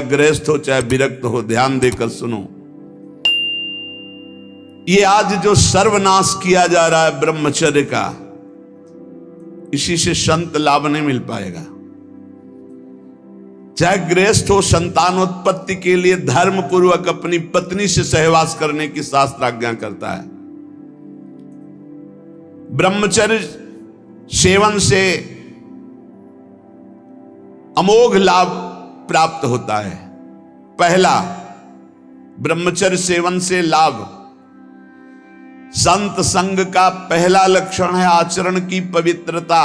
गृहस्थ हो चाहे विरक्त हो, ध्यान देकर सुनो। ये आज जो सर्वनाश किया जा रहा है ब्रह्मचर्य का, इसी से संत लाभ नहीं मिल पाएगा। चाहे गृहस्थ हो, संतानोत्पत्ति के लिए धर्म पूर्वक अपनी पत्नी से सहवास करने की शास्त्र आज्ञा करता है। ब्रह्मचर्य सेवन से अमोघ लाभ प्राप्त होता है। पहला, ब्रह्मचर्य सेवन से लाभ, संत संग का पहला लक्षण है आचरण की पवित्रता।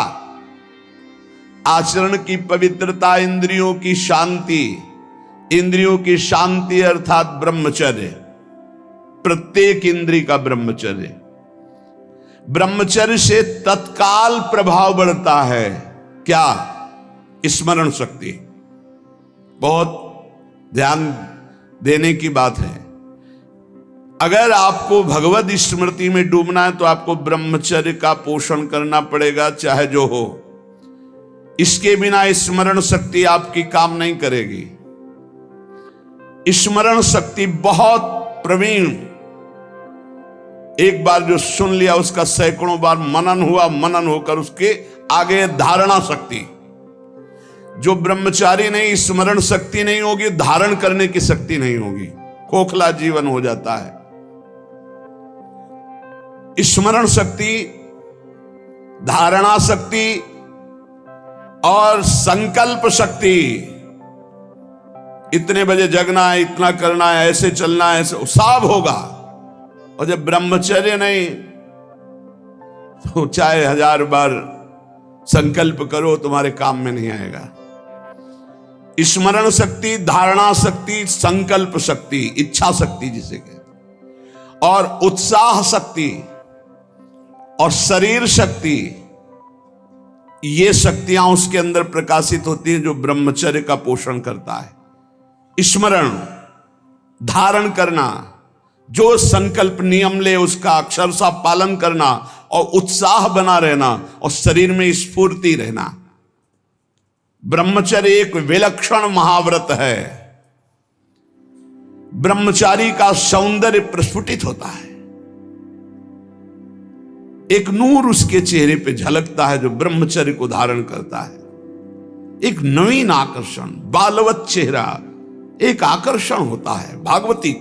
आचरण की पवित्रता, इंद्रियों की शांति। इंद्रियों की शांति अर्थात ब्रह्मचर्य, प्रत्येक इंद्रिय का ब्रह्मचर्य। ब्रह्मचर्य से तत्काल प्रभाव बढ़ता है। क्या? स्मरण शक्ति। बहुत ध्यान देने की बात है। अगर आपको भगवत स्मृति में डूबना है तो आपको ब्रह्मचर्य का पोषण करना पड़ेगा, चाहे जो हो। इसके बिना स्मरण शक्ति आपकी काम नहीं करेगी। स्मरण शक्ति बहुत प्रवीण, एक बार जो सुन लिया उसका सैकड़ों बार मनन हुआ, मनन होकर उसके आगे धारणा शक्ति। जो ब्रह्मचारी नहीं, स्मरण शक्ति नहीं होगी, धारण करने की शक्ति नहीं होगी, खोखला जीवन हो जाता है। स्मरण शक्ति, धारणा शक्ति और संकल्प शक्ति। इतने बजे जगना है, इतना करना है, ऐसे चलना है, ऐसे सब होगा। और जब ब्रह्मचर्य नहीं तो चाहे 1000 बार संकल्प करो, तुम्हारे काम में नहीं आएगा। स्मरण शक्ति, धारणा शक्ति, संकल्प शक्ति, इच्छा शक्ति जिसे कहते, और उत्साह शक्ति और शरीर शक्ति, ये शक्तियां उसके अंदर प्रकाशित होती हैं जो ब्रह्मचर्य का पोषण करता है। स्मरण, धारण करना, जो संकल्प नियम ले उसका अक्षरशः पालन करना, और उत्साह बना रहना, और शरीर में स्फूर्ति रहना। ब्रह्मचर्य एक विलक्षण महाव्रत है। ब्रह्मचारी का सौंदर्य प्रस्फुटित होता है। एक नूर उसके चेहरे पे झलकता है जो ब्रह्मचर्य को धारण करता है। एक नवीन आकर्षण, बालवत चेहरा, एक आकर्षण होता है भागवती।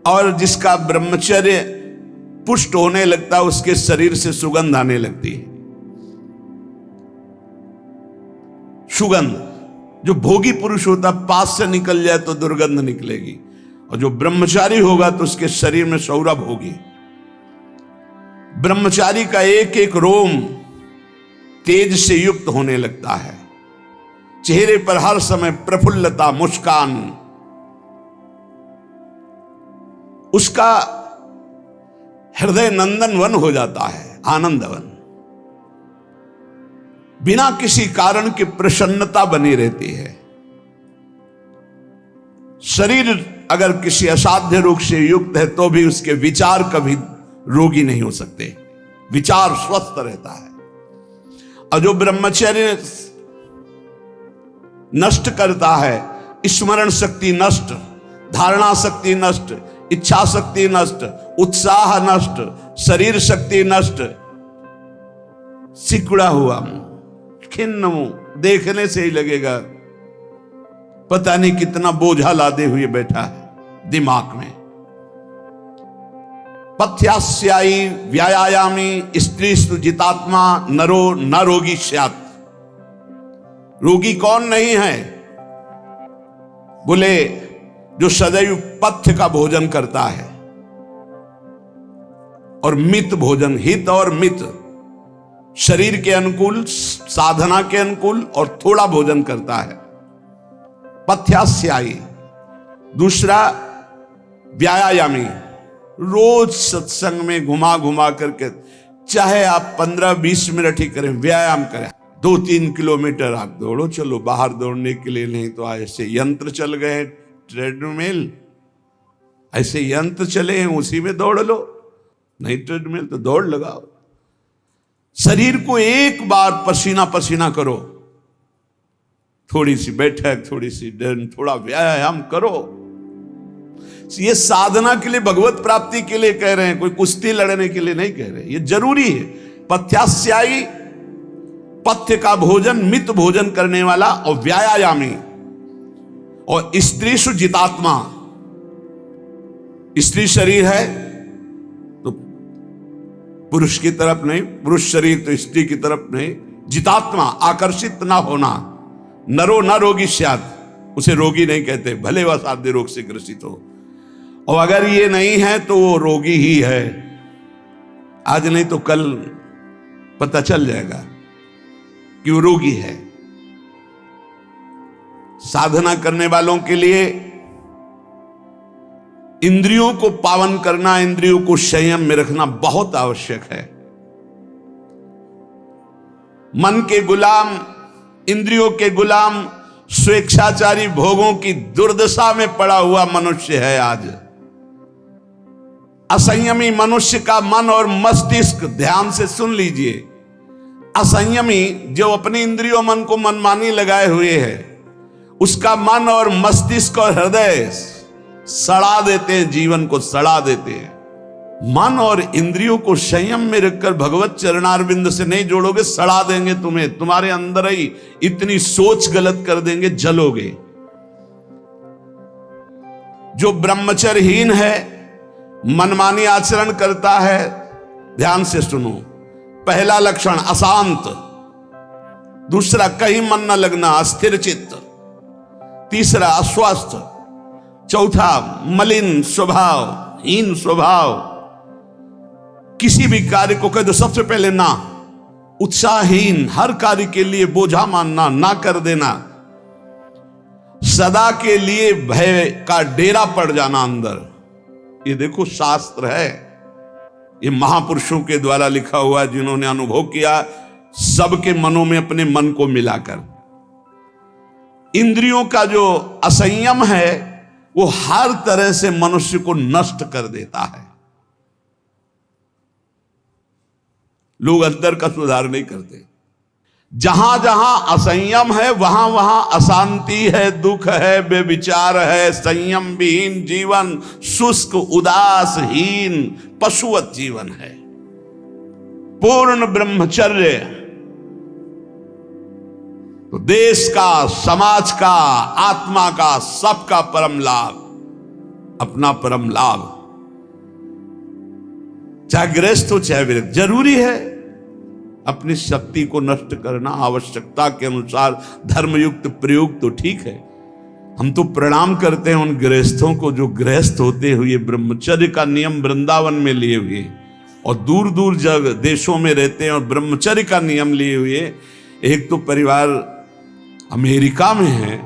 और जिसका ब्रह्मचर्य पुष्ट होने लगता है, उसके शरीर से सुगंध आने लगती है। सुगंध, जो भोगी पुरुष होता पास से निकल जाए तो दुर्गंध निकलेगी, और जो ब्रह्मचारी होगा तो उसके शरीर में सौरभ होगी। ब्रह्मचारी का एक एक रोम तेज से युक्त होने लगता है। चेहरे पर हर समय प्रफुल्लता, मुस्कान, उसका हृदय नंदनवन हो जाता है, आनंदवन। बिना किसी कारण की प्रसन्नता बनी रहती है। शरीर अगर किसी असाध्य रोग से युक्त है तो भी उसके विचार कभी रोगी नहीं हो सकते, विचार स्वस्थ रहता है। और जो ब्रह्मचर्य नष्ट करता है, स्मरण शक्ति नष्ट, धारणा शक्ति नष्ट, इच्छा शक्ति नष्ट, उत्साह नष्ट, शरीर शक्ति नष्ट, सिकुड़ा हुआ मुंह, खिन्न मुंह, देखने से ही लगेगा पता नहीं कितना बोझा लादे हुए बैठा है दिमाग में। पथ्यास्यायी व्यायामी स्त्रीस्तु जितात्मा नरो न रोगी स्यात्। रोगी कौन नहीं है? बोले जो सदैव पथ्य का भोजन करता है और मित भोजन, हित और मित, शरीर के अनुकूल, साधना के अनुकूल और थोड़ा भोजन करता है, पथ्यास्यायी। दूसरा व्यायामी, रोज सत्संग में घुमा घुमा करके, चाहे आप 15-20 मिनट ही करें, व्यायाम करें। 2-3 किलोमीटर आप दौड़ो, चलो बाहर दौड़ने के लिए, नहीं तो ऐसे यंत्र चल गए, ट्रेडमिल, ऐसे यंत्र चले हैं, उसी में दौड़ लो। नहीं ट्रेडमिल तो दौड़ लगाओ। शरीर को एक बार पसीना पसीना करो, थोड़ी सी बैठक, थोड़ी सी डन, थोड़ा व्यायाम करो। ये साधना के लिए, भगवत प्राप्ति के लिए कह रहे हैं, कोई कुश्ती लड़ने के लिए नहीं कह रहे। ये जरूरी है। पथ्यास्यायी, पथ्य का भोजन, मित भोजन करने वाला, और व्यायामी, और स्त्रीषु जितात्मा। स्त्री शरीर है तो पुरुष की तरफ नहीं, पुरुष शरीर तो स्त्री की तरफ नहीं। जितात्मा, आकर्षित ना होना। नरो न रोगी स्यात्, उसे रोगी नहीं कहते, भले वह साध्य रोग से ग्रसित हो। और अगर ये नहीं है तो वो रोगी ही है। आज नहीं तो कल पता चल जाएगा कि वो रोगी है। साधना करने वालों के लिए इंद्रियों को पावन करना, इंद्रियों को संयम में रखना बहुत आवश्यक है। मन के गुलाम, इंद्रियों के गुलाम, स्वेच्छाचारी भोगों की दुर्दशा में पड़ा हुआ मनुष्य है आज। असंयमी मनुष्य का मन और मस्तिष्क, ध्यान से सुन लीजिए, असंयमी जो अपनी इंद्रियों मन को मनमानी लगाए हुए है, उसका मन और मस्तिष्क और हृदय सड़ा देते हैं, जीवन को सड़ा देते हैं। मन और इंद्रियों को संयम में रखकर भगवत चरणारविंद से नहीं जोड़ोगे, सड़ा देंगे तुम्हें। तुम्हारे अंदर ही इतनी सोच गलत कर देंगे, जलोगे। जो ब्रह्मचर्यहीन है, मनमानी आचरण करता है, ध्यान से सुनो। पहला लक्षण अशांत, दूसरा कहीं मन न लगना, अस्थिर चित्त, तीसरा अस्वस्थ, चौथा मलिन स्वभाव, हीन स्वभाव। किसी भी कार्य को कह दो सबसे पहले ना, उत्साहहीन, हर कार्य के लिए बोझा मानना, ना कर देना, सदा के लिए भय का डेरा पड़ जाना अंदर। ये देखो शास्त्र है, ये महापुरुषों के द्वारा लिखा हुआ, जिन्होंने अनुभव किया सबके मनों में अपने मन को मिलाकर। इंद्रियों का जो असंयम है वो हर तरह से मनुष्य को नष्ट कर देता है। लोग अंदर का सुधार नहीं करते। जहां जहां असंयम है वहां वहां अशांति है, दुख है, बेविचार है, संयम विहीन जीवन, शुष्क उदासहीन पशुवत जीवन है। पूर्ण ब्रह्मचर्य तो देश का, समाज का, आत्मा का, सबका परम लाभ, अपना परम लाभ। चाहे गृहस्थ हो चाहे विरक्त, जरूरी है अपनी शक्ति को नष्ट करना, आवश्यकता के अनुसार धर्मयुक्त प्रयोग तो ठीक है। हम तो प्रणाम करते हैं उन गृहस्थों को जो गृहस्थ होते हुए ब्रह्मचर्य का नियम वृंदावन में लिए हुए और दूर दूर जगह देशों में रहते हैं और ब्रह्मचर्य का नियम लिए हुए। एक तो परिवार अमेरिका में है,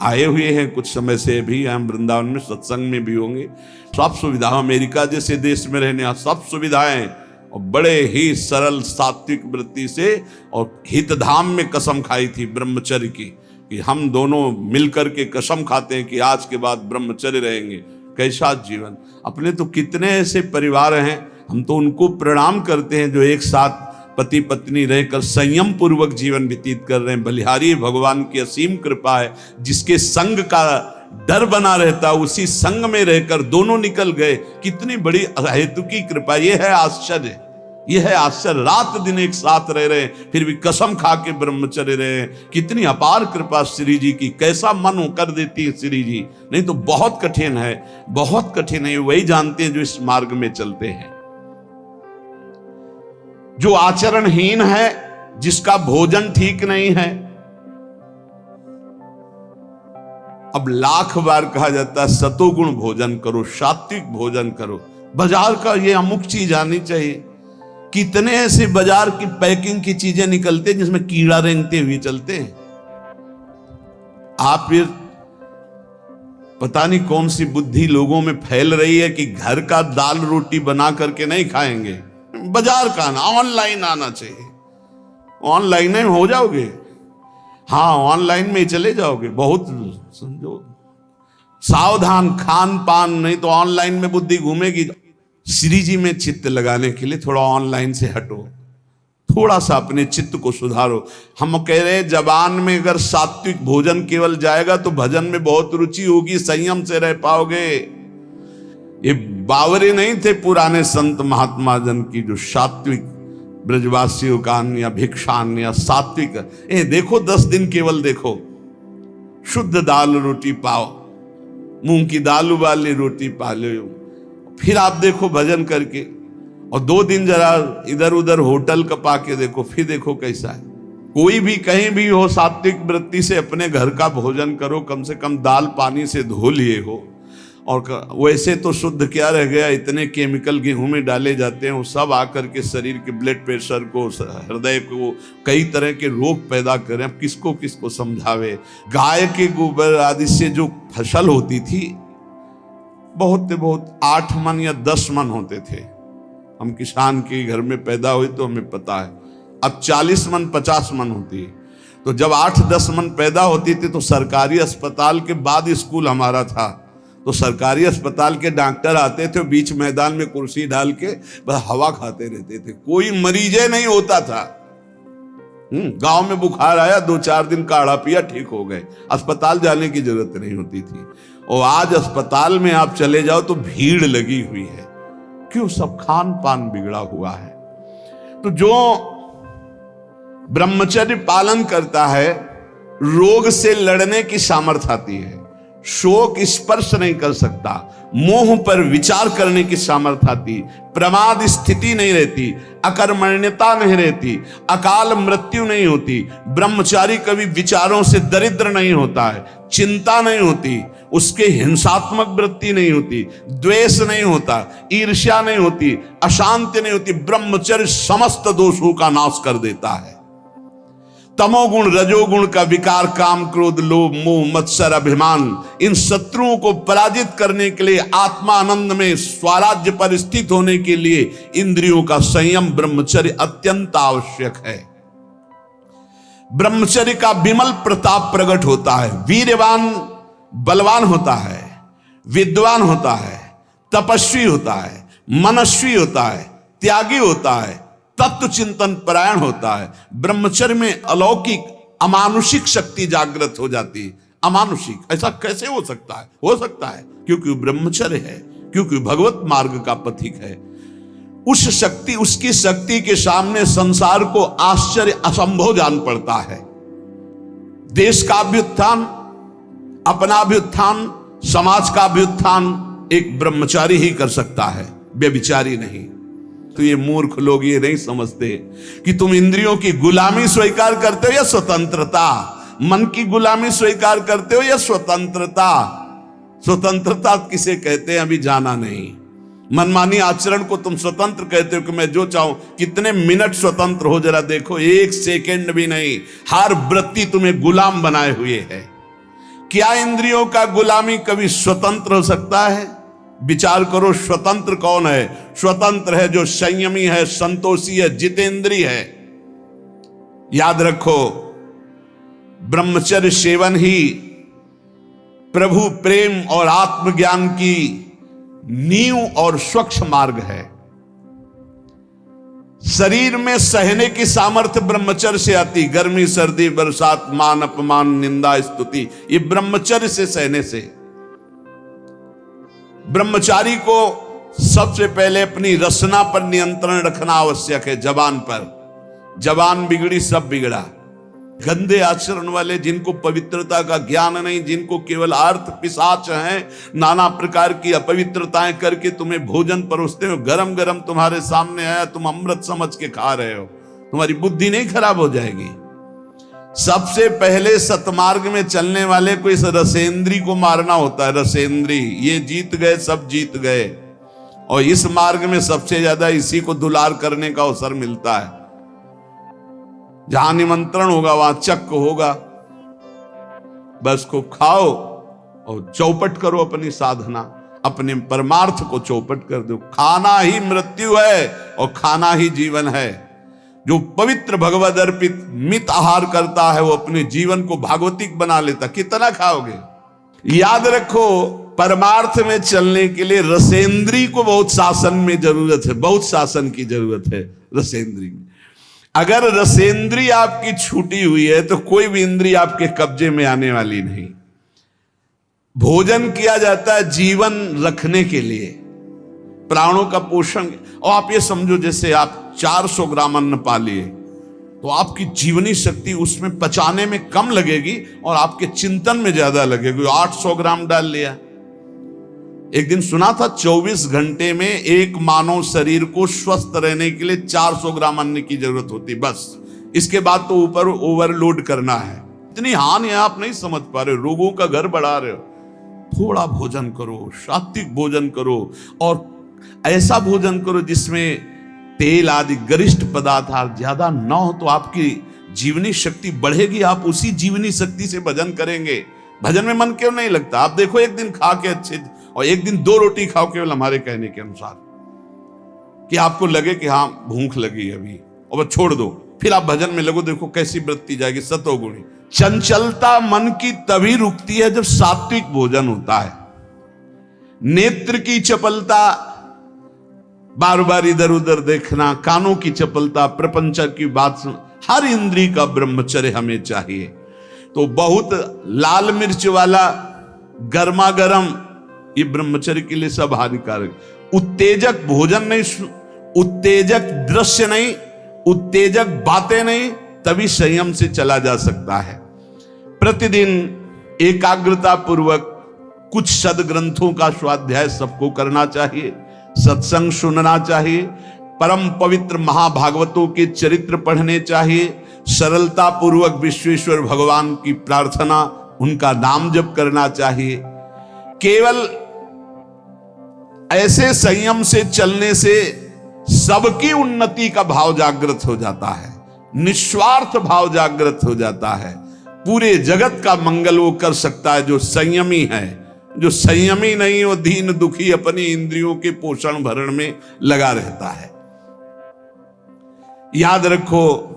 आए हुए हैं कुछ समय से, भी हम वृंदावन में सत्संग में भी होंगे। सब सुविधा, अमेरिका जैसे देश में रहने सब सुविधाएं, और बड़े ही सरल सात्विक वृत्ति से, और हितधाम में कसम खाई थी ब्रह्मचर्य की, कि हम दोनों मिलकर के कसम खाते हैं कि आज के बाद ब्रह्मचर्य रहेंगे। कैसा जीवन! अपने तो कितने ऐसे परिवार हैं, हम तो उनको प्रणाम करते हैं जो एक साथ पति पत्नी रहकर संयम पूर्वक जीवन व्यतीत कर रहे हैं। बलिहारी भगवान की असीम कृपा है, जिसके संग का डर बना रहता उसी संग में रहकर दोनों निकल गए। कितनी बड़ी अहेतुकी कृपा! ये है आश्चर्य, यह है आश्चर्य। रात दिन एक साथ रह रहे हैं, फिर भी कसम खा के ब्रह्मचर्य रहे हैं। कितनी अपार कृपा श्री जी की! कैसा मन हो कर देती है श्री जी, नहीं तो बहुत कठिन है, बहुत कठिन है। वही जानते हैं जो इस मार्ग में चलते हैं। जो आचरणहीन है, जिसका भोजन ठीक नहीं है, अब लाख बार कहा जाता है सतोगुण भोजन करो, सात्विक भोजन करो। बाजार का ये अमुक चीज आनी चाहिए। कितने ऐसे बाजार की पैकिंग की चीजें निकलते हैं जिसमें कीड़ा रेंगते हुए चलते हैं। आप फिर पता नहीं कौन सी बुद्धि लोगों में फैल रही है कि घर का दाल रोटी बना करके नहीं खाएंगे, बाजार का आना, ऑनलाइन आना चाहिए। ऑनलाइन में हो जाओगे, हाँ ऑनलाइन में ही चले जाओगे। बहुत समझो सावधान, खान पान, नहीं तो ऑनलाइन में बुद्धि घूमेगी। श्री जी में चित्त लगाने के लिए थोड़ा ऑनलाइन से हटो, थोड़ा सा अपने चित्त को सुधारो। हम कह रहे जबान में अगर सात्विक भोजन केवल जाएगा तो भजन में बहुत रुचि होगी, संयम से रह पाओगे। ये बावरे नहीं थे पुराने संत महात्मा जन की जो सात्विक ब्रजवासियों का अन्न या भिक्षान्न या सात्विक, ये देखो 10 दिन केवल देखो, शुद्ध दाल रोटी पाओ, मूंग की दाल वाली रोटी पा लो, फिर आप देखो भजन करके, और 2 दिन जरा इधर उधर होटल का पाके देखो, फिर देखो कैसा है। कोई भी कहीं भी हो, सात्विक वृत्ति से अपने घर का भोजन करो, कम से कम दाल पानी से धो लिए हो। और वैसे तो शुद्ध क्या रह गया, इतने केमिकल गेहूं में डाले जाते हैं, वो सब आकर के शरीर के ब्लड प्रेशर को, हृदय को, कई तरह के रोग पैदा करें। अब किसको किसको समझावे। गाय के गोबर आदि से जो फसल होती थी, बहुत 8 मन या 10 मन होते थे। हम किसान के घर में पैदा हुए तो हमें पता है। अब 40 मन 50 मन होती है। तो जब 8-10 मन पैदा होती थी तो सरकारी अस्पताल के बाद स्कूल हमारा था, तो सरकारी अस्पताल के डॉक्टर आते थे, बीच मैदान में कुर्सी डाल के बस हवा खाते रहते थे, कोई मरीजे नहीं होता था। गांव में बुखार आया, 2-4 दिन काढ़ा पिया, ठीक हो गए, अस्पताल जाने की जरूरत नहीं होती थी। और आज अस्पताल में आप चले जाओ तो भीड़ लगी हुई है। क्यों? सब खान पान बिगड़ा हुआ है। तो जो ब्रह्मचर्य पालन करता है, रोग से लड़ने की सामर्थ्य आती है, शोक स्पर्श नहीं कर सकता, मोह पर विचार करने की सामर्थ्य आती, प्रमाद स्थिति नहीं रहती, अकर्मण्यता नहीं रहती, अकाल मृत्यु नहीं होती, ब्रह्मचारी कभी विचारों से दरिद्र नहीं होता है, चिंता नहीं होती, उसके हिंसात्मक वृत्ति नहीं होती, द्वेष नहीं होता, ईर्ष्या नहीं होती, अशांति नहीं होती। ब्रह्मचर्य समस्त दोषों का नाश कर देता है। तमोगुण रजोगुण का विकार, काम क्रोध लोभ मोह मत्सर अभिमान, इन शत्रुओं को पराजित करने के लिए, आत्मा आनंद में स्वराज्य पर स्थित होने के लिए इंद्रियों का संयम ब्रह्मचर्य अत्यंत आवश्यक है। ब्रह्मचर्य का विमल प्रताप प्रकट होता है। वीरवान बलवान होता है, विद्वान होता है, तपस्वी होता है, मनस्वी होता है, त्यागी होता है, तत्व चिंतन परायण होता है। ब्रह्मचर्य में अलौकिक अमानुषिक शक्ति जागृत हो जाती है। अमानुषिक ऐसा कैसे हो सकता है? हो सकता है क्योंकि ब्रह्मचर्य है, क्योंकि भगवत मार्ग का पथिक है। उस शक्ति, उसकी शक्ति के सामने संसार को आश्चर्य असंभव जान पड़ता है। देश का भी उत्थान, अपना भी उत्थान, समाज का भी उत्थान एक ब्रह्मचारी ही कर सकता है, व्यभिचारी नहीं। तो ये मूर्ख लोग ये नहीं समझते कि तुम इंद्रियों की गुलामी स्वीकार करते हो या स्वतंत्रता, मन की गुलामी स्वीकार करते हो या स्वतंत्रता। स्वतंत्रता किसे कहते हैं अभी जाना नहीं। मनमानी आचरण को तुम स्वतंत्र कहते हो कि मैं जो चाहूं। कितने मिनट स्वतंत्र हो जरा देखो, 1 सेकेंड भी नहीं। हर वृत्ति तुम्हें गुलाम बनाए हुए है। क्या इंद्रियों का गुलामी कभी स्वतंत्र हो सकता है? विचार करो, स्वतंत्र कौन है? स्वतंत्र है जो संयमी है, संतोषी है, जितेंद्री है। याद रखो, ब्रह्मचर्य सेवन ही प्रभु प्रेम और आत्मज्ञान की नींव और स्वच्छ मार्ग है। शरीर में सहने की सामर्थ्य ब्रह्मचर्य से आती। गर्मी सर्दी बरसात मान अपमान निंदा स्तुति, ये ब्रह्मचर्य से सहने से। ब्रह्मचारी को सबसे पहले अपनी रसना पर नियंत्रण रखना आवश्यक है। जबान पर, जबान बिगड़ी सब बिगड़ा। गंदे आचरण वाले, जिनको पवित्रता का ज्ञान नहीं, जिनको केवल अर्थ पिशाच हैं, नाना प्रकार की अपवित्रताएं करके तुम्हें भोजन परोसते हो, गरम गरम तुम्हारे सामने आया, तुम अमृत समझ के खा रहे हो, तुम्हारी बुद्धि नहीं खराब हो जाएगी? सबसे पहले सतमार्ग में चलने वाले को इस रसेंद्री को मारना होता है। रसेंद्री, ये जीत गए, सब जीत गए। और इस मार्ग में सबसे ज्यादा इसी को दुलार करने का अवसर मिलता है। जहां निमंत्रण होगा वहां चक्क होगा। बस को खाओ और चौपट करो अपनी साधना, अपने परमार्थ को चौपट कर दो। खाना ही मृत्यु है और खाना ही जीवन है। जो पवित्र भगवद अर्पित मित आहार करता है वो अपने जीवन को भागवतिक बना लेता। कितना खाओगे? याद रखो, परमार्थ में चलने के लिए रसेंद्री को बहुत शासन में जरूरत है, बहुत शासन की जरूरत है रसेंद्री में। अगर रसेंद्रिय आपकी छूटी हुई है तो कोई भी इंद्रिय आपके कब्जे में आने वाली नहीं। भोजन किया जाता है जीवन रखने के लिए, प्राणों का पोषण। और आप ये समझो जैसे आप 400 ग्राम अन्न पा लिए तो आपकी जीवनी शक्ति उसमें पचाने में कम लगेगी और आपके चिंतन में ज्यादा लगेगी। 800 ग्राम डाल लिया। एक दिन सुना था 24 घंटे में एक मानव शरीर को स्वस्थ रहने के लिए 400 ग्राम अन्न की जरूरत होती, बस। इसके बाद तो ऊपर ओवरलोड करना है। इतनी हानि है, आप नहीं समझ पा रहे, रोगों का घर बढ़ा रहे हो। थोड़ा भोजन करो, सात्विक भोजन करो, और ऐसा भोजन करो जिसमें तेल आदि गरिष्ठ पदार्थ ज्यादा न हो, तो आपकी जीवनी शक्ति बढ़ेगी। आप उसी जीवनी शक्ति से भजन करेंगे। भजन में मन क्यों नहीं लगता? आप देखो, एक दिन खा के अच्छे और एक दिन 2 रोटी खाओ केवल हमारे कहने के अनुसार, कि आपको लगे कि हाँ भूख लगी अभी, और बस छोड़ दो, फिर आप भजन में लगो, देखो कैसी वृत्ति जाएगी, सतोगुणी। चंचलता मन की तभी रुकती है जब सात्विक भोजन होता है। नेत्र की चपलता, बार बार इधर उधर देखना, कानों की चपलता, प्रपंच की बात सुन, हर इंद्रिय का ब्रह्मचर्य हमें चाहिए। तो बहुत लाल मिर्च वाला गर्मा गर्म, ये ब्रह्मचर्य के लिए सब हानिकारक। उत्तेजक भोजन नहीं, उत्तेजक दृश्य नहीं, उत्तेजक बातें नहीं, तभी संयम से चला जा सकता है। प्रतिदिन एकाग्रता पूर्वक कुछ सद्ग्रंथों का स्वाध्याय सबको करना चाहिए, सत्संग सुनना चाहिए, परम पवित्र महाभागवतों के चरित्र पढ़ने चाहिए, सरलता पूर्वक विश्वेश्वर भगवान की प्रार्थना, उनका नाम जप करना चाहिए। केवल ऐसे संयम से चलने से सबकी उन्नति का भाव जागृत हो जाता है, निस्वार्थ भाव जागृत हो जाता है। पूरे जगत का मंगल वो कर सकता है जो संयमी है। जो संयमी नहीं, वो दीन दुखी अपनी इंद्रियों के पोषण भरण में लगा रहता है। याद रखो,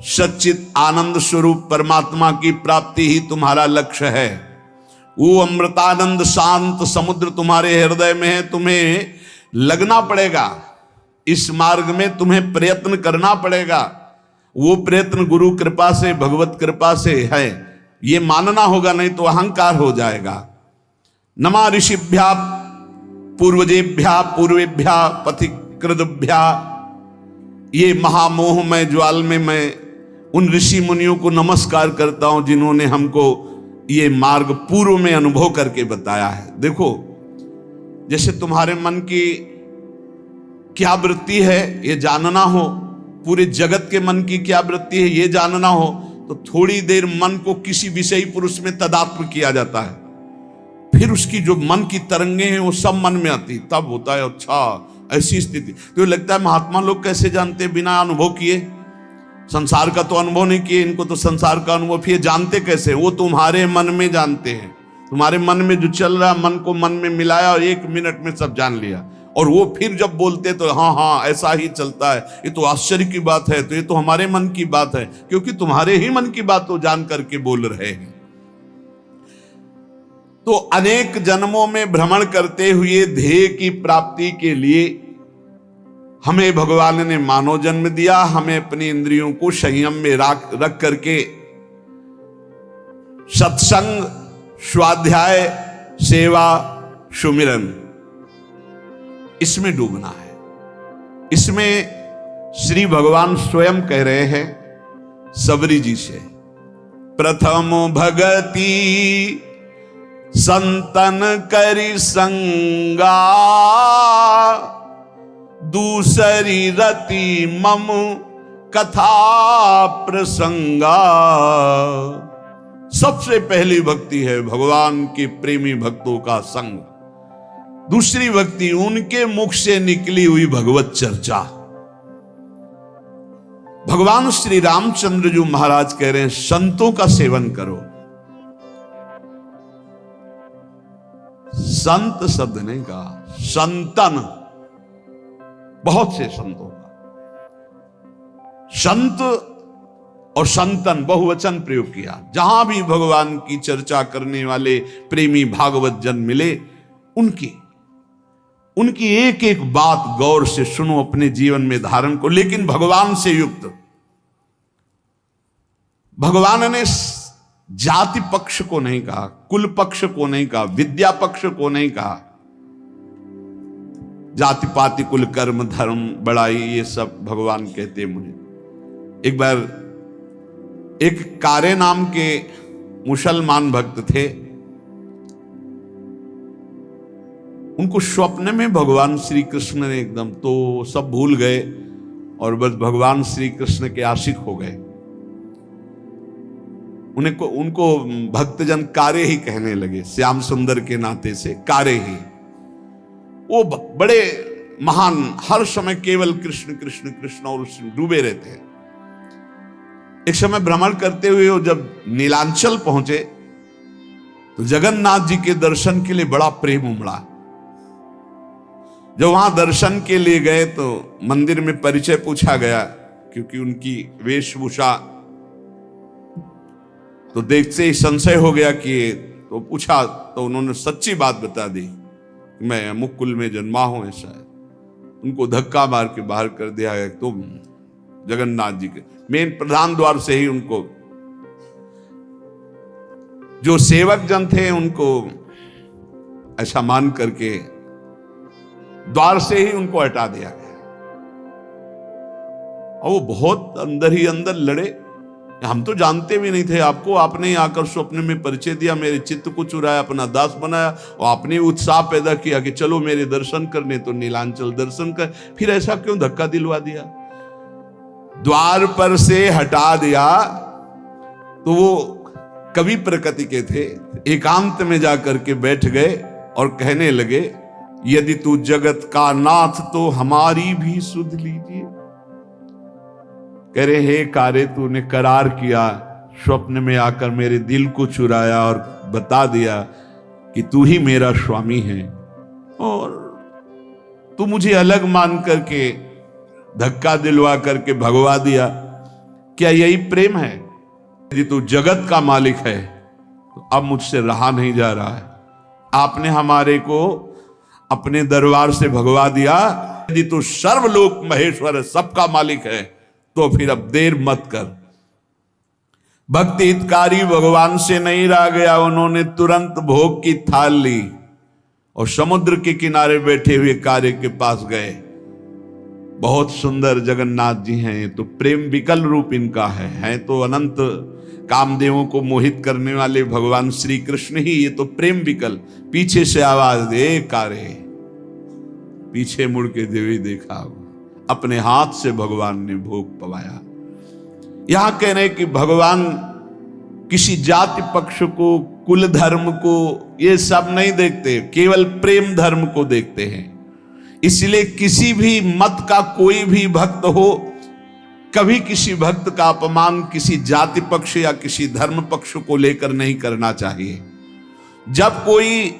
सच्चित आनंद स्वरूप परमात्मा की प्राप्ति ही तुम्हारा लक्ष्य है। वो अमृतानंद शांत समुद्र तुम्हारे हृदय में है। तुम्हें लगना पड़ेगा इस मार्ग में, तुम्हें प्रयत्न करना पड़ेगा। वो प्रयत्न गुरु कृपा से, भगवत कृपा से है, ये मानना होगा, नहीं तो अहंकार हो जाएगा। नमा ऋषिभ्या पूर्वजेभ्या पूर्वेभ्या पथिकृतभ्या, ये महामोह में ज्वाल में मैं उन ऋषि मुनियों को नमस्कार करता हूं जिन्होंने हमको ये मार्ग पूर्व में अनुभव करके बताया है। देखो, जैसे तुम्हारे मन की क्या वृत्ति है ये जानना हो, पूरे जगत के मन की क्या वृत्ति है ये जानना हो, तो थोड़ी देर मन को किसी विषयी पुरुष में तदात्म किया जाता है, फिर उसकी जो मन की तरंगे हैं वो सब मन में आती, तब होता है अच्छा ऐसी स्थिति। तो लगता है महात्मा लोग कैसे जानते बिना अनुभव किए? संसार का तो अनुभव नहीं किए, इनको तो संसार का अनुभव, फिर जानते कैसे? वो तुम्हारे मन में जानते हैं। तुम्हारे मन में जो चल रहा, मन को मन में मिलाया और 1 मिनट में सब जान लिया। और वो फिर जब बोलते तो हाँ हाँ ऐसा ही चलता है, ये तो आश्चर्य की बात है, तो ये तो हमारे मन की बात है, क्योंकि तुम्हारे ही मन की बात तो जान करके बोल रहे हैं। तो अनेक जन्मों में भ्रमण करते हुए ध्येय की प्राप्ति के लिए हमें भगवान ने मानव जन्म दिया। हमें अपनी इंद्रियों को संयम में रख करके सत्संग, स्वाध्याय, सेवा, सुमिरन, इसमें डूबना है। इसमें श्री भगवान स्वयं कह रहे हैं सबरी जी से, प्रथम भगति संतन करि संगा, दूसरी रति मम कथा प्रसंगा। सबसे पहली भक्ति है भगवान के प्रेमी भक्तों का संग। दूसरी भक्ति उनके मुख से निकली हुई भगवत चर्चा। भगवान श्री रामचंद्र जी महाराज कह रहे हैं संतों का सेवन करो। संत शब्द नहीं कहा, संतन, बहुत से संतों का। संत और संतन बहुवचन प्रयोग किया। जहां भी भगवान की चर्चा करने वाले प्रेमी भागवत जन मिले, उनकी एक एक बात गौर से सुनो, अपने जीवन में धारण को, लेकिन भगवान से युक्त, भगवान ने जाति पक्ष को नहीं कहा, कुल पक्ष को नहीं कहा, विद्या पक्ष को नहीं कहा। जाति पाति कुल कर्म धर्म बड़ाई ये सब भगवान कहते मुझे। एक बार एक कारे नाम के मुसलमान भक्त थे, उनको स्वप्न में भगवान श्री कृष्ण ने एकदम, तो सब भूल गए और बस भगवान श्री कृष्ण के आशिक हो गए। उनको भक्तजन कारे ही कहने लगे, श्याम सुंदर के नाते से कारे ही। वो बड़े महान, हर समय केवल कृष्ण कृष्ण कृष्ण और उसमें डूबे रहते हैं। एक समय भ्रमण करते हुए वो जब नीलांचल पहुंचे तो जगन्नाथ जी के दर्शन के लिए बड़ा प्रेम उमड़ा। जब वहां दर्शन के लिए गए तो मंदिर में परिचय पूछा गया, क्योंकि उनकी वेशभूषा तो देखते ही संशय हो गया कि, तो पूछा तो उन्होंने सच्ची बात बता दी, मैं अमुक कुल में जन्मा हूं ऐसा है। उनको धक्का मार के बाहर कर दिया गया। तुम जगन्नाथ जी के मेन प्रधान द्वार से ही उनको, जो सेवक जन थे उनको ऐसा मान करके द्वार से ही उनको हटा दिया गया। और वो बहुत अंदर ही अंदर लड़े, हम तो जानते भी नहीं थे आपको, आपने ही आकर स्वप्न में परिचय दिया, मेरे चित्त को चुराया, अपना दास बनाया और आपने उत्साह पैदा किया कि चलो मेरे दर्शन करने, तो नीलांचल दर्शन कर, फिर ऐसा क्यों धक्का दिलवा दिया? द्वार पर से हटा दिया। तो वो कवि प्रकृति के थे, एकांत में जाकर के बैठ गए और कहने लगे, यदि तू जगत का नाथ तो हमारी भी सुध लीजिए। कह रहे, हे कारे, तूने करार किया, स्वप्न में आकर मेरे दिल को चुराया और बता दिया कि तू ही मेरा स्वामी है, और तू मुझे अलग मान करके धक्का दिलवा करके भगवा दिया। क्या यही प्रेम है? यदि तू जगत का मालिक है तो अब मुझसे रहा नहीं जा रहा है। आपने हमारे को अपने दरबार से भगवा दिया। यदि तू सर्वलोक महेश्वर है, सबका मालिक है, तो फिर अब देर मत कर। भक्ति हितकारी भगवान से नहीं रह गया, उन्होंने तुरंत भोग की थाल ली और समुद्र के किनारे बैठे हुए कारे के पास गए। बहुत सुंदर जगन्नाथ जी हैं, ये तो प्रेम विकल रूप इनका है तो अनंत कामदेवों को मोहित करने वाले भगवान श्री कृष्ण ही, ये तो प्रेम विकल। पीछे से आवाज दे कारे, पीछे मुड़ के देवी देखा, अपने हाथ से भगवान ने भोग पवाया। यहां कह रहे कि भगवान किसी जाति पक्ष को, कुल धर्म को, ये सब नहीं देखते, केवल प्रेम धर्म को देखते हैं। इसलिए किसी भी मत का कोई भी भक्त हो, कभी किसी भक्त का अपमान किसी जाति पक्ष या किसी धर्म पक्ष को लेकर नहीं करना चाहिए। जब कोई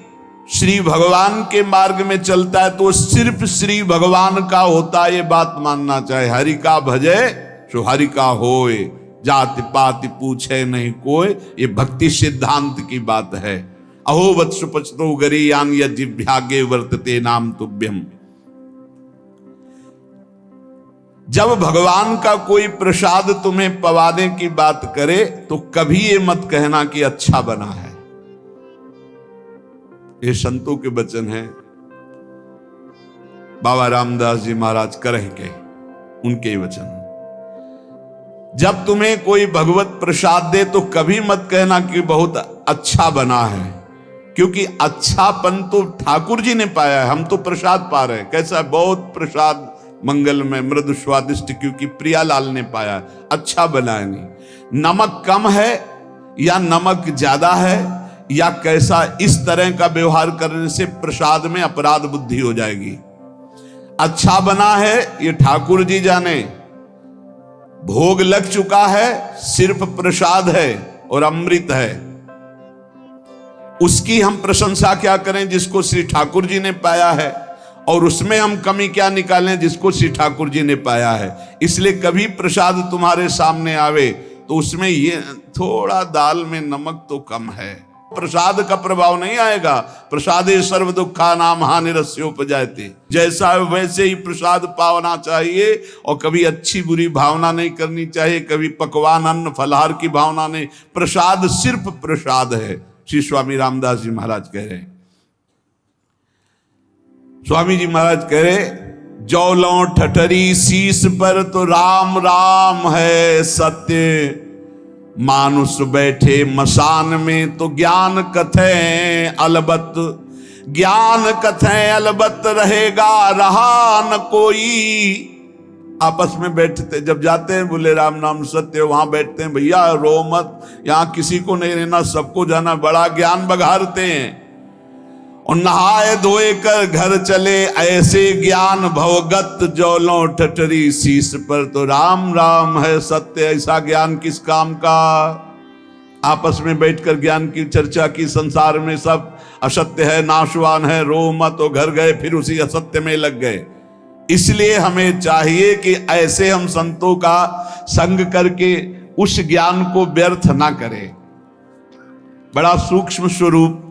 श्री भगवान के मार्ग में चलता है तो सिर्फ श्री भगवान का होता है, ये बात मानना चाहिए। हरि का भजे सो हरि का होए, जाति पाति पूछे नहीं कोई, ये भक्ति सिद्धांत की बात है। अहो वत्स पचतो गरीयान यज्ञागे वर्तते नाम तुभ्यम। जब भगवान का कोई प्रसाद तुम्हें पवाने की बात करे तो कभी ये मत कहना कि अच्छा बना है। ये संतों के वचन हैं, बाबा रामदास जी महाराज करह के, उनके वचन। जब तुम्हें कोई भगवत प्रसाद दे तो कभी मत कहना कि बहुत अच्छा बना है, क्योंकि अच्छापन तो ठाकुर जी ने पाया है, हम तो प्रसाद पा रहे हैं। कैसा है? बहुत प्रसाद मंगल में मृदु स्वादिष्ट, क्योंकि प्रियालाल ने पाया, अच्छा बना है नहीं। नमक कम है या नमक ज्यादा है या कैसा, इस तरह का व्यवहार करने से प्रसाद में अपराध बुद्धि हो जाएगी। अच्छा बना है ये ठाकुर जी जाने, भोग लग चुका है, सिर्फ प्रसाद है और अमृत है, उसकी हम प्रशंसा क्या करें जिसको श्री ठाकुर जी ने पाया है, और उसमें हम कमी क्या निकालें जिसको श्री ठाकुर जी ने पाया है। इसलिए कभी प्रसाद तुम्हारे सामने आवे तो उसमें ये थोड़ा दाल में नमक तो कम है, प्रसाद का प्रभाव नहीं आएगा। प्रसादे सर्व दुखा नाम हानिरस्योपजायते, जैसा है वैसे ही प्रसाद पाना चाहिए। और कभी अच्छी बुरी भावना नहीं करनी चाहिए, कभी पकवान अन्न फलहार की भावना नहीं। प्रसाद सिर्फ प्रसाद है। श्री स्वामी रामदास जी महाराज कह रहे हैं, स्वामी जी महाराज कह रहे, जौलों ठठरी शीश पर तो राम राम है सत्य, मानुष बैठे मसान में तो ज्ञान कथें अलबत, ज्ञान कथें अलबत रहेगा रहा न कोई। आपस में बैठते जब जाते हैं बोले राम नाम सत्य, वहां बैठते हैं, भैया रो मत, यहां किसी को नहीं रहना, सबको जाना, बड़ा ज्ञान बघारते हैं। और नहाए धोए कर घर चले ऐसे ज्ञान भवगत, जौलों ठठरी शीश पर तो राम राम है सत्य। ऐसा ज्ञान किस काम का? आपस में बैठकर ज्ञान की चर्चा की, संसार में सब असत्य है, नाशवान है, रो मत, तो घर गए फिर उसी असत्य में लग गए। इसलिए हमें चाहिए कि ऐसे हम संतों का संग करके उस ज्ञान को व्यर्थ ना करें। बड़ा सूक्ष्म स्वरूप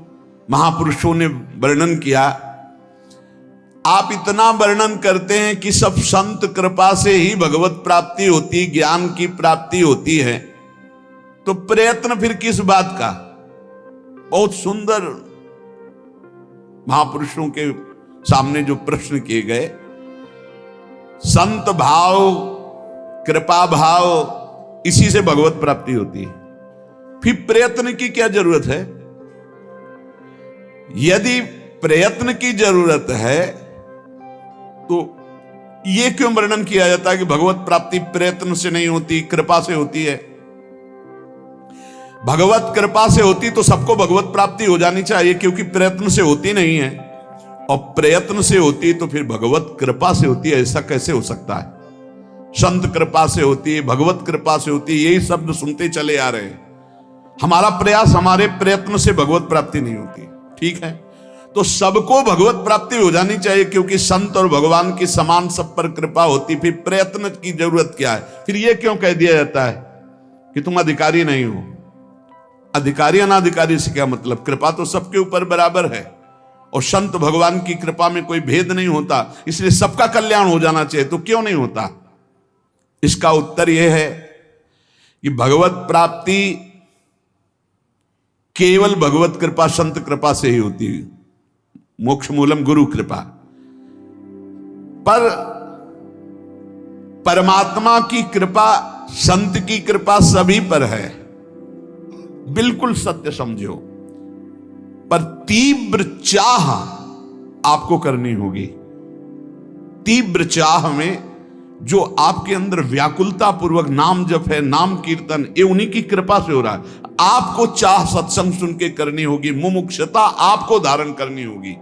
महापुरुषों ने वर्णन किया। आप इतना वर्णन करते हैं कि सब संत कृपा से ही भगवत प्राप्ति होती, ज्ञान की प्राप्ति होती है, तो प्रयत्न फिर किस बात का? बहुत सुंदर महापुरुषों के सामने जो प्रश्न किए गए, संत भाव कृपा भाव, इसी से भगवत प्राप्ति होती है, फिर प्रयत्न की क्या जरूरत है? यदि प्रयत्न की जरूरत है तो यह क्यों वर्णन किया जाता है कि भगवत प्राप्ति प्रयत्न से नहीं होती, कृपा से होती है? भगवत कृपा से होती तो सबको भगवत प्राप्ति हो जानी चाहिए, क्योंकि प्रयत्न से होती नहीं है। और प्रयत्न से होती तो फिर भगवत कृपा से होती है, ऐसा कैसे हो सकता है? संत कृपा से होती है, भगवत कृपा से होती है, यही शब्द सुनते चले आ रहे हैं। हमारा प्रयास, हमारे प्रयत्न से भगवत प्राप्ति नहीं होती, ठीक है? तो सबको भगवत प्राप्ति हो जानी चाहिए, क्योंकि संत और भगवान की समान सब पर कृपा होती, फिर प्रयत्न की जरूरत क्या है? फिर यह क्यों कह दिया जाता है कि तुम अधिकारी नहीं हो? अधिकारी अनाधिकारी से क्या मतलब? कृपा तो सबके ऊपर बराबर है, और संत भगवान की कृपा में कोई भेद नहीं होता, इसलिए सबका कल्याण हो जाना चाहिए। तो क्यों नहीं होता? इसका उत्तर यह है कि भगवत प्राप्ति केवल भगवत कृपा, संत कृपा से ही होती है, मोक्ष मूलम गुरु कृपा। पर परमात्मा की कृपा, संत की कृपा सभी पर है, बिल्कुल सत्य समझो। पर तीव्र चाह आपको करनी होगी। तीव्र चाह में जो आपके अंदर व्याकुलता पूर्वक नाम जप है, नाम कीर्तन, ये उन्हीं की कृपा से हो रहा है। आपको चाह सत्संग सुन के करनी होगी, मुमुक्षता आपको धारण करनी होगी।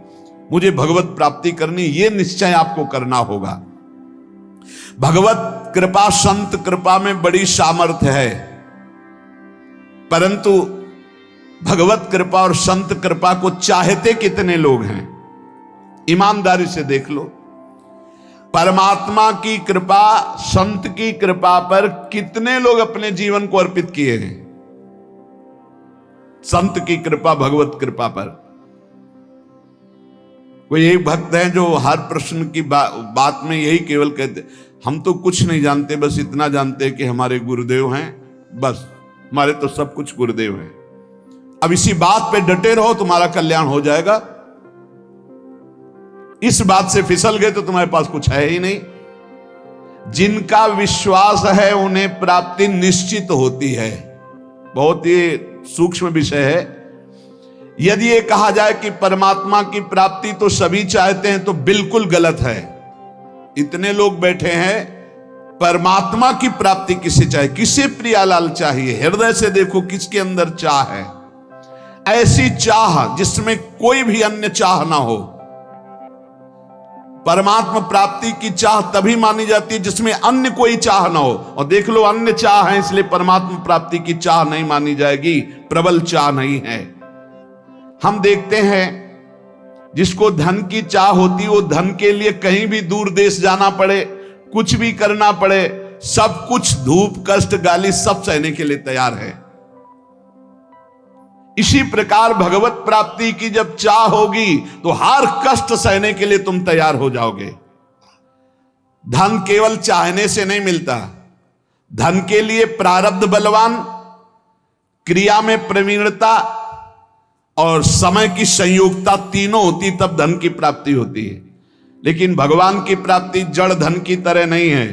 मुझे भगवत प्राप्ति करनी, ये निश्चय आपको करना होगा। भगवत कृपा, संत कृपा में बड़ी सामर्थ्य है, परंतु भगवत कृपा और संत कृपा को चाहते कितने लोग हैं? ईमानदारी से देख लो। परमात्मा की कृपा, संत की कृपा पर कितने लोग अपने जीवन को अर्पित किए हैं? संत की कृपा, भगवत कृपा पर। कोई एक भक्त हैं जो हर प्रश्न की बात में यही केवल कहते, हम तो कुछ नहीं जानते, बस इतना जानते हैं कि हमारे गुरुदेव हैं, बस हमारे तो सब कुछ गुरुदेव हैं। अब इसी बात पे डटे रहो, तुम्हारा कल्याण हो जाएगा। इस बात से फिसल गए तो तुम्हारे पास कुछ है ही नहीं। जिनका विश्वास है उन्हें प्राप्ति निश्चित होती है। बहुत ही सूक्ष्म विषय है। यदि ये कहा जाए कि परमात्मा की प्राप्ति तो सभी चाहते हैं, तो बिल्कुल गलत है। इतने लोग बैठे हैं, परमात्मा की प्राप्ति किसे चाहिए? किसे प्रियालाल चाहिए? हृदय से देखो किसके अंदर चाह है। ऐसी चाह जिसमें कोई भी अन्य चाह ना हो। परमात्मा प्राप्ति की चाह तभी मानी जाती है जिसमें अन्य कोई चाह ना हो। और देख लो, अन्य चाह है, इसलिए परमात्मा प्राप्ति की चाह नहीं मानी जाएगी, प्रबल चाह नहीं है। हम देखते हैं जिसको धन की चाह होती, वो धन के लिए कहीं भी दूर देश जाना पड़े, कुछ भी करना पड़े, सब कुछ, धूप कष्ट गाली सब सहने के लिए तैयार है। इसी प्रकार भगवत प्राप्ति की जब चाह होगी तो हर कष्ट सहने के लिए तुम तैयार हो जाओगे। धन केवल चाहने से नहीं मिलता, धन के लिए प्रारब्ध बलवान, क्रिया में प्रवीणता और समय की संयोगता तीनों होती तब धन की प्राप्ति होती है। लेकिन भगवान की प्राप्ति जड़ धन की तरह नहीं है,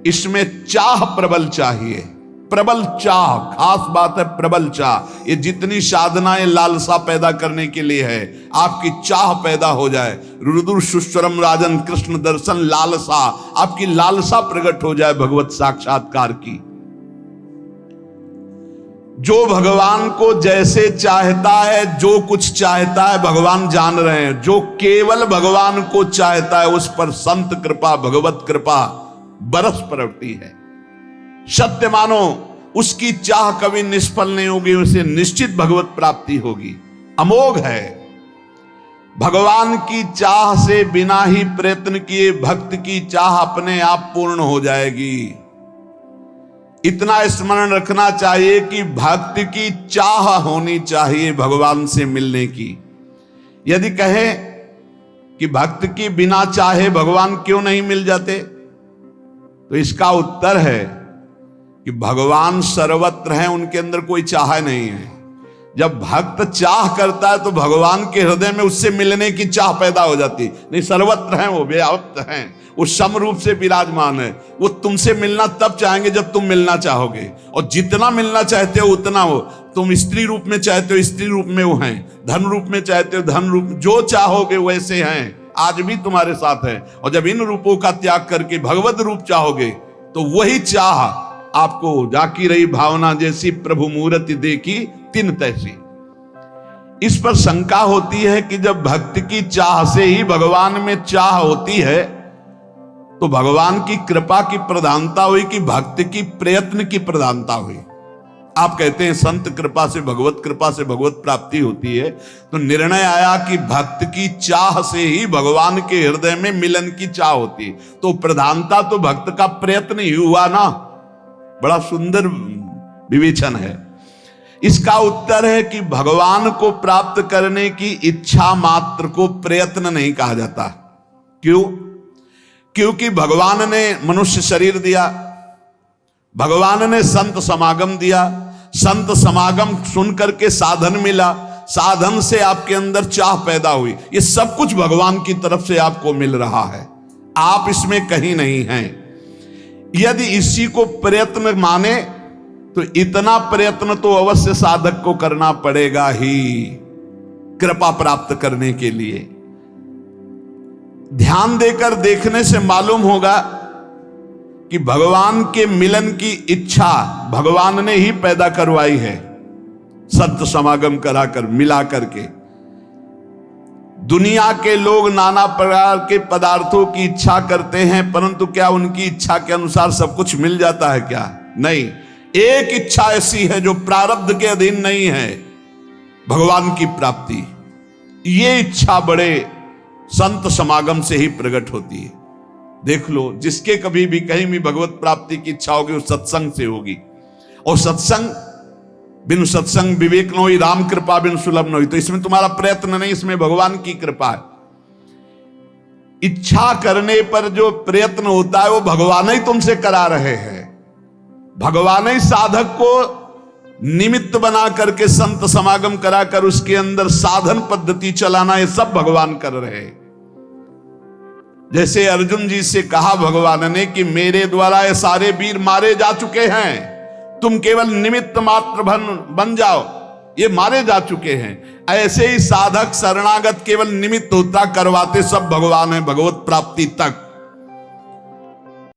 इसमें चाह प्रबल चाहिए, प्रबल चाह। खास बात है प्रबल चाह। ये जितनी साधनाएं लालसा पैदा करने के लिए है, आपकी चाह पैदा हो जाए। रुद्र सुस्वरम राजन कृष्ण दर्शन लालसा, आपकी लालसा प्रकट हो जाए भगवत साक्षात्कार की। जो भगवान को जैसे चाहता है, जो कुछ चाहता है भगवान जान रहे हैं। जो केवल भगवान को चाहता है उस पर संत कृपा, भगवत कृपा बरस पड़ती है। सत्य मानो, उसकी चाह कभी निष्फल नहीं होगी, उसे निश्चित भगवत प्राप्ति होगी। अमोघ है। भगवान की चाह से बिना ही प्रयत्न किए भक्त की चाह अपने आप पूर्ण हो जाएगी। इतना स्मरण रखना चाहिए कि भक्त की चाह होनी चाहिए भगवान से मिलने की। यदि कहे कि भक्त की बिना चाहे भगवान क्यों नहीं मिल जाते, तो इसका उत्तर है कि भगवान सर्वत्र हैं, उनके अंदर कोई चाह नहीं है। जब भक्त चाह करता है तो भगवान के हृदय में उससे मिलने की चाह पैदा हो जाती। नहीं, सर्वत्र हैं, वो व्याप्त हैं, वो समरूप से विराजमान है। वो तुमसे मिलना तब चाहेंगे जब तुम मिलना चाहोगे, और जितना मिलना चाहते हो उतना हो। तुम स्त्री रूप में चाहते हो स्त्री रूप में वो हैं, धन रूप में चाहते हो धन रूप, जो चाहोगे वैसे हैं, आज भी तुम्हारे साथ है। और जब इन रूपों का त्याग करके भगवत रूप चाहोगे तो वही चाह आपको जाकी रही भावना जैसी प्रभु मूर्ति देखी तिन तैसी। इस पर शंका होती है कि जब भक्त की चाह से ही भगवान में चाह होती है तो भगवान की कृपा की प्रधानता हुई कि भक्त की प्रयत्न की प्रधानता हुई। आप कहते हैं संत कृपा से भगवत कृपा से भगवत प्राप्ति होती है, तो निर्णय आया कि भक्त की चाह से ही भगवान के हृदय में मिलन की चाह होती। तो प्रधानता तो भक्त का प्रयत्न ही हुआ ना। बड़ा सुंदर विवेचन है। इसका उत्तर है कि भगवान को प्राप्त करने की इच्छा मात्र को प्रयत्न नहीं कहा जाता। क्यों? क्योंकि भगवान ने मनुष्य शरीर दिया, भगवान ने संत समागम दिया, संत समागम सुन करके साधन मिला, साधन से आपके अंदर चाह पैदा हुई। ये सब कुछ भगवान की तरफ से आपको मिल रहा है, आप इसमें कहीं नहीं हैं। यदि इसी को प्रयत्न माने तो इतना प्रयत्न तो अवश्य साधक को करना पड़ेगा ही कृपा प्राप्त करने के लिए। ध्यान देकर देखने से मालूम होगा कि भगवान के मिलन की इच्छा भगवान ने ही पैदा करवाई है, संत समागम कराकर मिला करके। दुनिया के लोग नाना प्रकार के पदार्थों की इच्छा करते हैं, परंतु क्या उनकी इच्छा के अनुसार सब कुछ मिल जाता है क्या? नहीं। एक इच्छा ऐसी है जो प्रारब्ध के अधीन नहीं है, भगवान की प्राप्ति। ये इच्छा बड़े संत समागम से ही प्रकट होती है। देख लो, जिसके कभी भी कहीं भी भगवत प्राप्ति की इच्छा होगी वो सत्संग से होगी। और सत्संग बिन सत्संग विवेक न होई, राम कृपा बिन सुलभ न होई। तो इसमें तुम्हारा प्रयत्न नहीं, इसमें भगवान की कृपा है। इच्छा करने पर जो प्रयत्न होता है वो भगवान ही तुमसे करा रहे हैं। भगवान ही साधक को निमित्त बना करके संत समागम कराकर उसके अंदर साधन पद्धति चलाना, ये सब भगवान कर रहे हैं। जैसे अर्जुन जी से कहा भगवान ने कि मेरे द्वारा ये सारे वीर मारे जा चुके हैं, तुम केवल निमित्त मात्र बन जाओ, ये मारे जा चुके हैं। ऐसे ही साधक शरणागत केवल निमित्त होता, करवाते सब भगवान है भगवत प्राप्ति तक।